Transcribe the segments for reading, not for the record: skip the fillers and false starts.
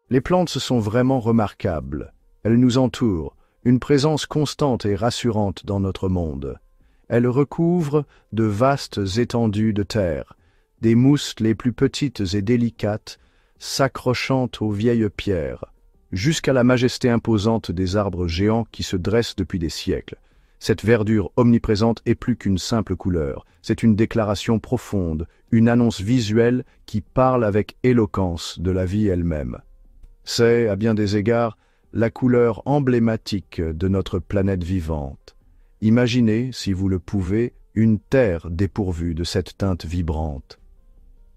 Les plantes sont vraiment remarquables. Elles nous entourent, une présence constante et rassurante dans notre monde. Elles recouvrent de vastes étendues de terre, des mousses les plus petites et délicates, s'accrochant aux vieilles pierres, jusqu'à la majesté imposante des arbres géants qui se dressent depuis des siècles. Cette verdure omniprésente est plus qu'une simple couleur, c'est une déclaration profonde, une annonce visuelle qui parle avec éloquence de la vie elle-même. C'est, à bien des égards, la couleur emblématique de notre planète vivante. Imaginez, si vous le pouvez, une terre dépourvue de cette teinte vibrante.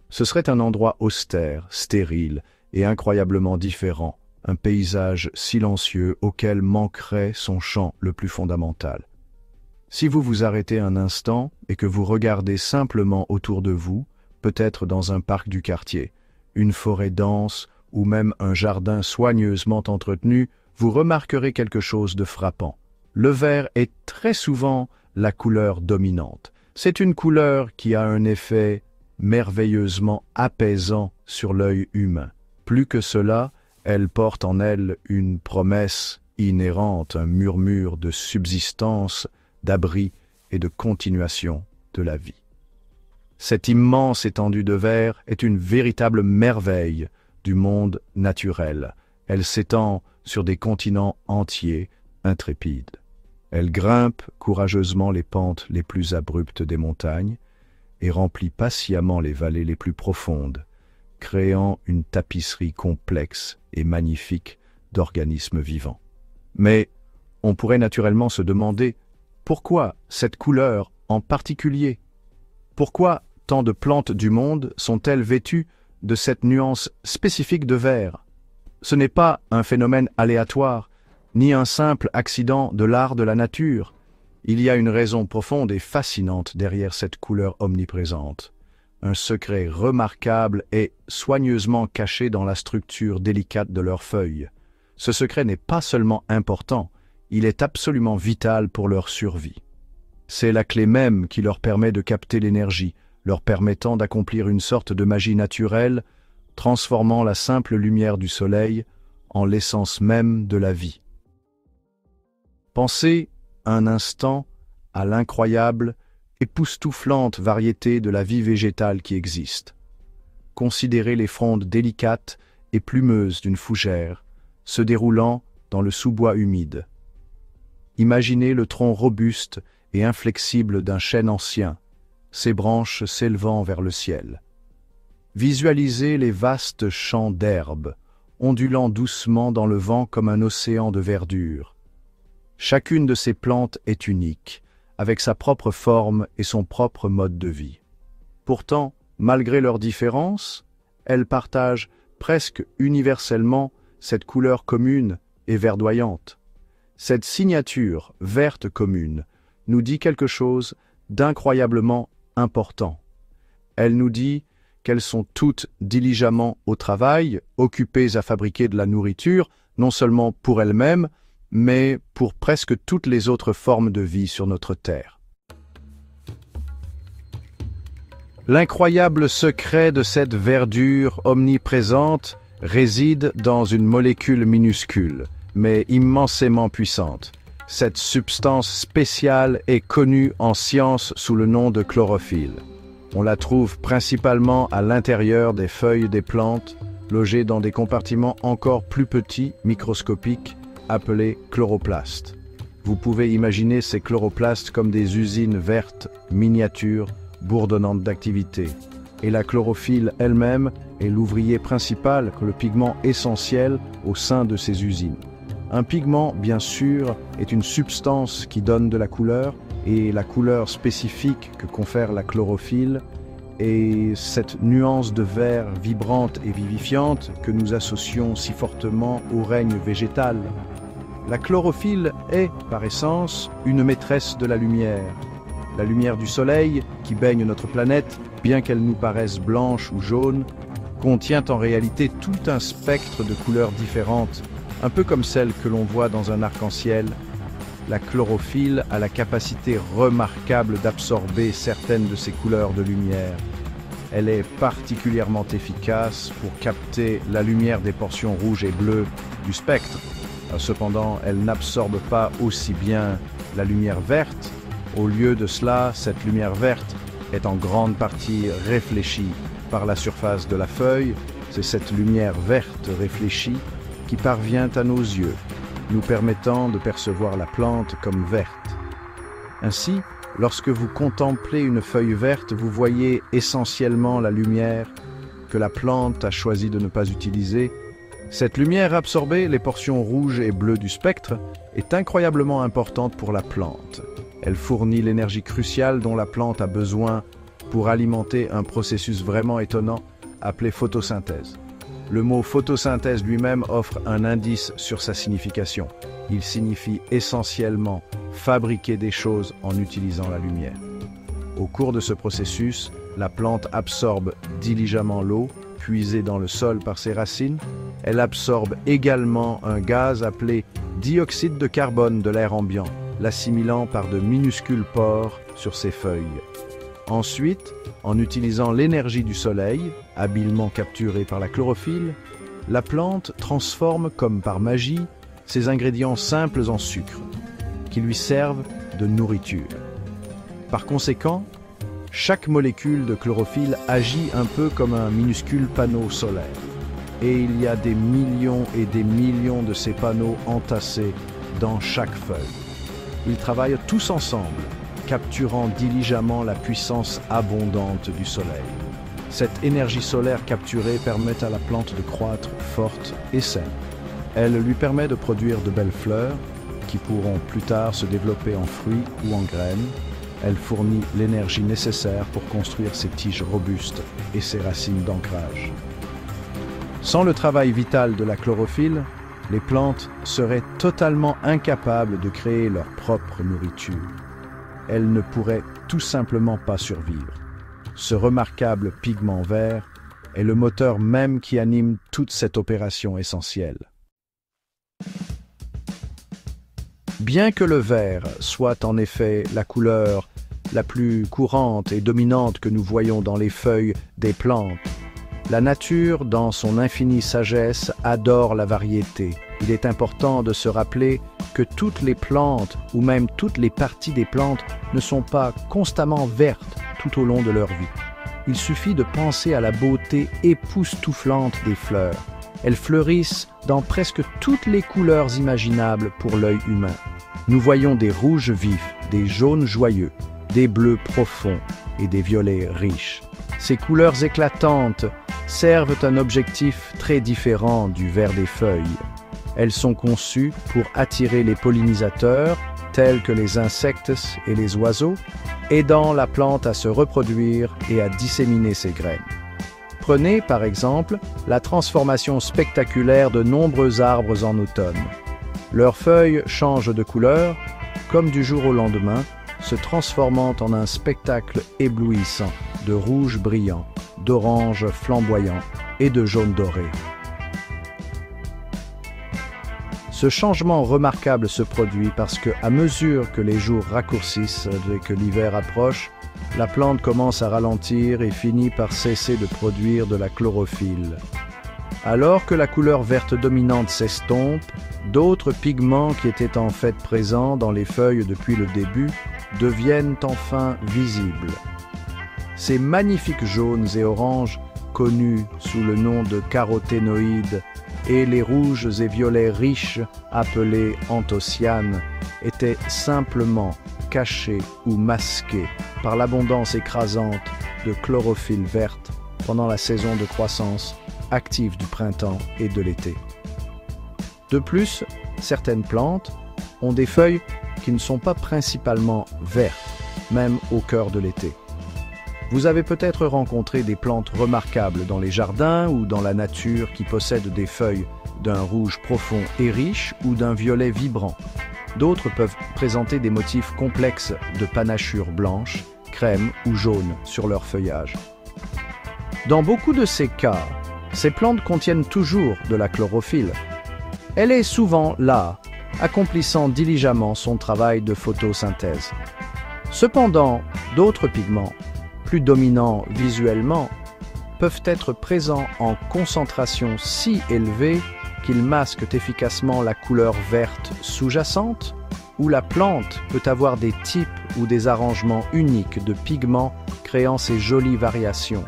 Ce serait un endroit austère, stérile et incroyablement différent, un paysage silencieux auquel manquerait son chant le plus fondamental. Si vous vous arrêtez un instant et que vous regardez simplement autour de vous, peut-être dans un parc du quartier, une forêt dense ou même un jardin soigneusement entretenu, vous remarquerez quelque chose de frappant. Le vert est très souvent la couleur dominante. C'est une couleur qui a un effet merveilleusement apaisant sur l'œil humain. Plus que cela, elle porte en elle une promesse inhérente, un murmure de subsistance, d'abri et de continuation de la vie. Cette immense étendue de vert est une véritable merveille du monde naturel. Elle s'étend sur des continents entiers, intrépides. Elle grimpe courageusement les pentes les plus abruptes des montagnes et remplit patiemment les vallées les plus profondes, créant une tapisserie complexe et magnifique d'organismes vivants. Mais on pourrait naturellement se demander pourquoi cette couleur en particulier? Pourquoi tant de plantes du monde sont-elles vêtues de cette nuance spécifique de vert? Ce n'est pas un phénomène aléatoire, ni un simple accident de l'art de la nature. Il y a une raison profonde et fascinante derrière cette couleur omniprésente. Un secret remarquable est soigneusement caché dans la structure délicate de leurs feuilles. Ce secret n'est pas seulement important, il est absolument vital pour leur survie. C'est la clé même qui leur permet de capter l'énergie, leur permettant d'accomplir une sorte de magie naturelle, transformant la simple lumière du soleil en l'essence même de la vie. Pensez un instant à l'incroyable, époustouflante variété de la vie végétale qui existe. Considérez les frondes délicates et plumeuses d'une fougère, se déroulant dans le sous-bois humide. Imaginez le tronc robuste et inflexible d'un chêne ancien, ses branches s'élevant vers le ciel. Visualisez les vastes champs d'herbes, ondulant doucement dans le vent comme un océan de verdure. Chacune de ces plantes est unique, avec sa propre forme et son propre mode de vie. Pourtant, malgré leurs différences, elles partagent presque universellement cette couleur commune et verdoyante. Cette signature verte commune nous dit quelque chose d'incroyablement important. Elle nous dit qu'elles sont toutes diligemment au travail, occupées à fabriquer de la nourriture, non seulement pour elles-mêmes, mais pour presque toutes les autres formes de vie sur notre Terre. L'incroyable secret de cette verdure omniprésente réside dans une molécule minuscule, mais immensément puissante. Cette substance spéciale est connue en science sous le nom de chlorophylle. On la trouve principalement à l'intérieur des feuilles des plantes, logées dans des compartiments encore plus petits, microscopiques, appelés chloroplastes. Vous pouvez imaginer ces chloroplastes comme des usines vertes, miniatures, bourdonnantes d'activité. Et la chlorophylle elle-même est l'ouvrier principal, le pigment essentiel au sein de ces usines. Un pigment, bien sûr, est une substance qui donne de la couleur, et la couleur spécifique que confère la chlorophylle est cette nuance de vert vibrante et vivifiante que nous associons si fortement au règne végétal. La chlorophylle est, par essence, une maîtresse de la lumière. La lumière du soleil, qui baigne notre planète, bien qu'elle nous paraisse blanche ou jaune, contient en réalité tout un spectre de couleurs différentes, un peu comme celle que l'on voit dans un arc-en-ciel. La chlorophylle a la capacité remarquable d'absorber certaines de ces couleurs de lumière. Elle est particulièrement efficace pour capter la lumière des portions rouges et bleues du spectre. Cependant, elle n'absorbe pas aussi bien la lumière verte. Au lieu de cela, cette lumière verte est en grande partie réfléchie par la surface de la feuille. C'est cette lumière verte réfléchie qui parvient à nos yeux, nous permettant de percevoir la plante comme verte. Ainsi, lorsque vous contemplez une feuille verte, vous voyez essentiellement la lumière que la plante a choisi de ne pas utiliser. Cette lumière absorbée, les portions rouges et bleues du spectre, est incroyablement importante pour la plante. Elle fournit l'énergie cruciale dont la plante a besoin pour alimenter un processus vraiment étonnant appelé photosynthèse. Le mot photosynthèse lui-même offre un indice sur sa signification. Il signifie essentiellement fabriquer des choses en utilisant la lumière. Au cours de ce processus, la plante absorbe diligemment l'eau puisée dans le sol par ses racines. Elle absorbe également un gaz appelé dioxyde de carbone de l'air ambiant, l'assimilant par de minuscules pores sur ses feuilles. Ensuite, en utilisant l'énergie du soleil, habilement capturée par la chlorophylle, la plante transforme comme par magie ses ingrédients simples en sucre, qui lui servent de nourriture. Par conséquent, chaque molécule de chlorophylle agit un peu comme un minuscule panneau solaire. Et il y a des millions et des millions de ces panneaux entassés dans chaque feuille. Ils travaillent tous ensemble, capturant diligemment la puissance abondante du soleil. Cette énergie solaire capturée permet à la plante de croître forte et saine. Elle lui permet de produire de belles fleurs qui pourront plus tard se développer en fruits ou en graines. Elle fournit l'énergie nécessaire pour construire ses tiges robustes et ses racines d'ancrage. Sans le travail vital de la chlorophylle, les plantes seraient totalement incapables de créer leur propre nourriture. Elles ne pourraient tout simplement pas survivre. Ce remarquable pigment vert est le moteur même qui anime toute cette opération essentielle. Bien que le vert soit en effet la couleur la plus courante et dominante que nous voyons dans les feuilles des plantes, la nature, dans son infinie sagesse, adore la variété. Il est important de se rappeler que toutes les plantes, ou même toutes les parties des plantes, ne sont pas constamment vertes tout au long de leur vie. Il suffit de penser à la beauté époustouflante des fleurs. Elles fleurissent dans presque toutes les couleurs imaginables pour l'œil humain. Nous voyons des rouges vifs, des jaunes joyeux, des bleus profonds et des violets riches. Ces couleurs éclatantes servent un objectif très différent du vert des feuilles. Elles sont conçues pour attirer les pollinisateurs, tels que les insectes et les oiseaux, aidant la plante à se reproduire et à disséminer ses graines. Prenez, par exemple, la transformation spectaculaire de nombreux arbres en automne. Leurs feuilles changent de couleur, comme du jour au lendemain, se transformant en un spectacle éblouissant de rouge brillant, d'orange flamboyant et de jaune doré. Ce changement remarquable se produit parce que, à mesure que les jours raccourcissent et que l'hiver approche, la plante commence à ralentir et finit par cesser de produire de la chlorophylle. Alors que la couleur verte dominante s'estompe, d'autres pigments qui étaient en fait présents dans les feuilles depuis le début deviennent enfin visibles. Ces magnifiques jaunes et oranges, connus sous le nom de caroténoïdes, et les rouges et violets riches, appelés anthocyanes, étaient simplement cachés ou masqués par l'abondance écrasante de chlorophylle verte pendant la saison de croissance active du printemps et de l'été. De plus, certaines plantes ont des feuilles qui ne sont pas principalement vertes, même au cœur de l'été. Vous avez peut-être rencontré des plantes remarquables dans les jardins ou dans la nature qui possèdent des feuilles d'un rouge profond et riche ou d'un violet vibrant. D'autres peuvent présenter des motifs complexes de panachures blanches, crème ou jaune sur leur feuillage. Dans beaucoup de ces cas, ces plantes contiennent toujours de la chlorophylle. Elle est souvent là, accomplissant diligemment son travail de photosynthèse. Cependant, d'autres pigments, plus dominants visuellement, peuvent être présents en concentration si élevée qu'ils masquent efficacement la couleur verte sous-jacente, ou la plante peut avoir des types ou des arrangements uniques de pigments créant ces jolies variations.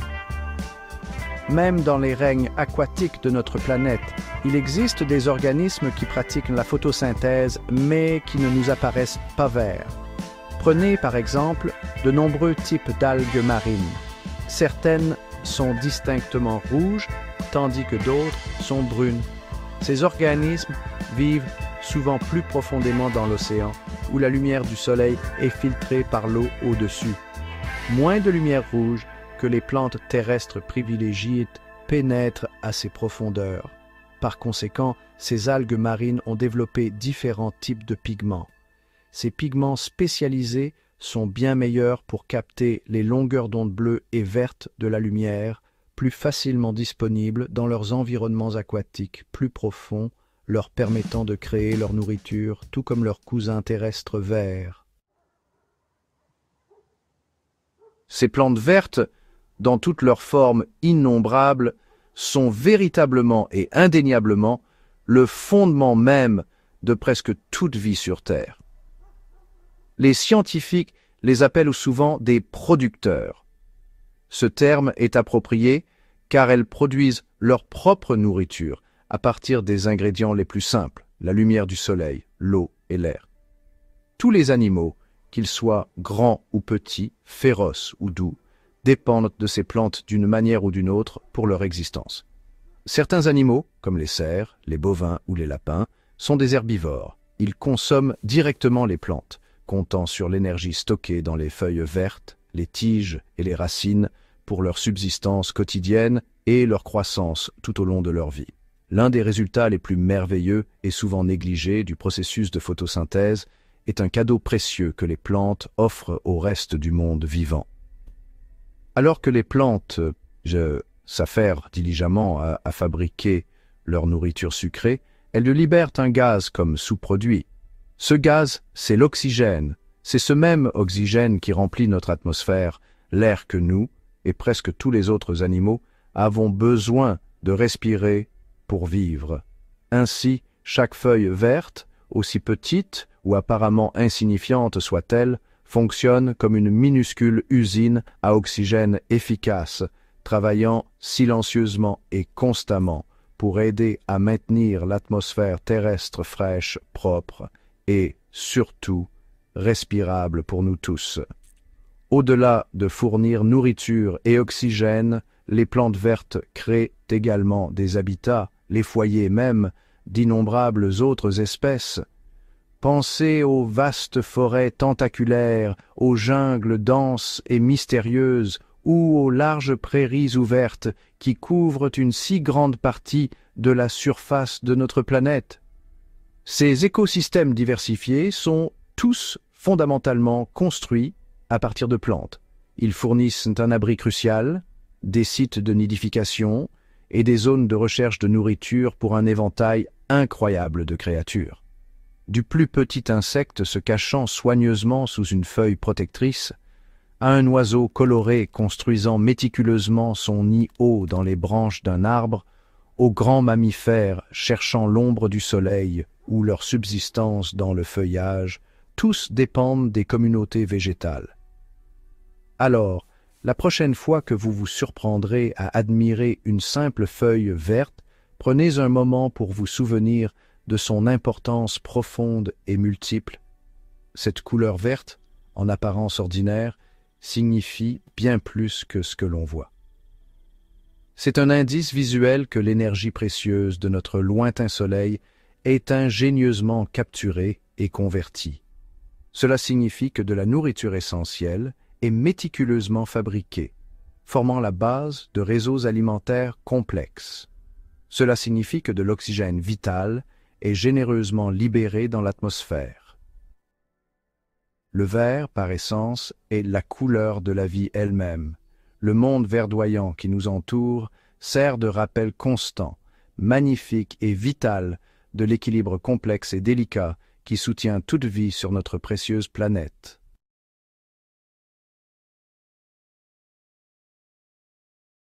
Même dans les règnes aquatiques de notre planète, il existe des organismes qui pratiquent la photosynthèse mais qui ne nous apparaissent pas verts. Prenez par exemple de nombreux types d'algues marines. Certaines sont distinctement rouges, tandis que d'autres sont brunes. Ces organismes vivent souvent plus profondément dans l'océan, où la lumière du soleil est filtrée par l'eau au-dessus. Moins de lumière rouge que les plantes terrestres privilégiées pénètrent à ces profondeurs. Par conséquent, ces algues marines ont développé différents types de pigments. Ces pigments spécialisés sont bien meilleurs pour capter les longueurs d'onde bleues et vertes de la lumière, plus facilement disponibles dans leurs environnements aquatiques plus profonds, leur permettant de créer leur nourriture, tout comme leurs cousins terrestres verts. Ces plantes vertes, dans toutes leurs formes innombrables, sont véritablement et indéniablement le fondement même de presque toute vie sur Terre. Les scientifiques les appellent souvent des producteurs. Ce terme est approprié car elles produisent leur propre nourriture à partir des ingrédients les plus simples, la lumière du soleil, l'eau et l'air. Tous les animaux, qu'ils soient grands ou petits, féroces ou doux, dépendent de ces plantes d'une manière ou d'une autre pour leur existence. Certains animaux, comme les cerfs, les bovins ou les lapins, sont des herbivores. Ils consomment directement les plantes, comptant sur l'énergie stockée dans les feuilles vertes, les tiges et les racines pour leur subsistance quotidienne et leur croissance tout au long de leur vie. L'un des résultats les plus merveilleux et souvent négligés du processus de photosynthèse est un cadeau précieux que les plantes offrent au reste du monde vivant. Alors que les plantes s'affairent diligemment à fabriquer leur nourriture sucrée, elles libèrent un gaz comme sous-produit. Ce gaz, c'est l'oxygène. C'est ce même oxygène qui remplit notre atmosphère, l'air que nous, et presque tous les autres animaux, avons besoin de respirer pour vivre. Ainsi, chaque feuille verte, aussi petite ou apparemment insignifiante soit-elle, fonctionne comme une minuscule usine à oxygène efficace, travaillant silencieusement et constamment pour aider à maintenir l'atmosphère terrestre fraîche, propre et, surtout, respirable pour nous tous. Au-delà de fournir nourriture et oxygène, les plantes vertes créent également des habitats, les foyers même, d'innombrables autres espèces. Pensez aux vastes forêts tentaculaires, aux jungles denses et mystérieuses, ou aux larges prairies ouvertes qui couvrent une si grande partie de la surface de notre planète. Ces écosystèmes diversifiés sont tous fondamentalement construits à partir de plantes. Ils fournissent un abri crucial, des sites de nidification et des zones de recherche de nourriture pour un éventail incroyable de créatures. Du plus petit insecte se cachant soigneusement sous une feuille protectrice, à un oiseau coloré construisant méticuleusement son nid haut dans les branches d'un arbre, aux grands mammifères cherchant l'ombre du soleil ou leur subsistance dans le feuillage, tous dépendent des communautés végétales. Alors, la prochaine fois que vous vous surprendrez à admirer une simple feuille verte, prenez un moment pour vous souvenir de son importance profonde et multiple. Cette couleur verte, en apparence ordinaire, signifie bien plus que ce que l'on voit. C'est un indice visuel que l'énergie précieuse de notre lointain soleil est ingénieusement capturée et convertie. Cela signifie que de la nourriture essentielle est méticuleusement fabriquée, formant la base de réseaux alimentaires complexes. Cela signifie que de l'oxygène vital est généreusement libéré dans l'atmosphère. Le vert, par essence, est la couleur de la vie elle-même. Le monde verdoyant qui nous entoure sert de rappel constant, magnifique et vital de l'équilibre complexe et délicat qui soutient toute vie sur notre précieuse planète.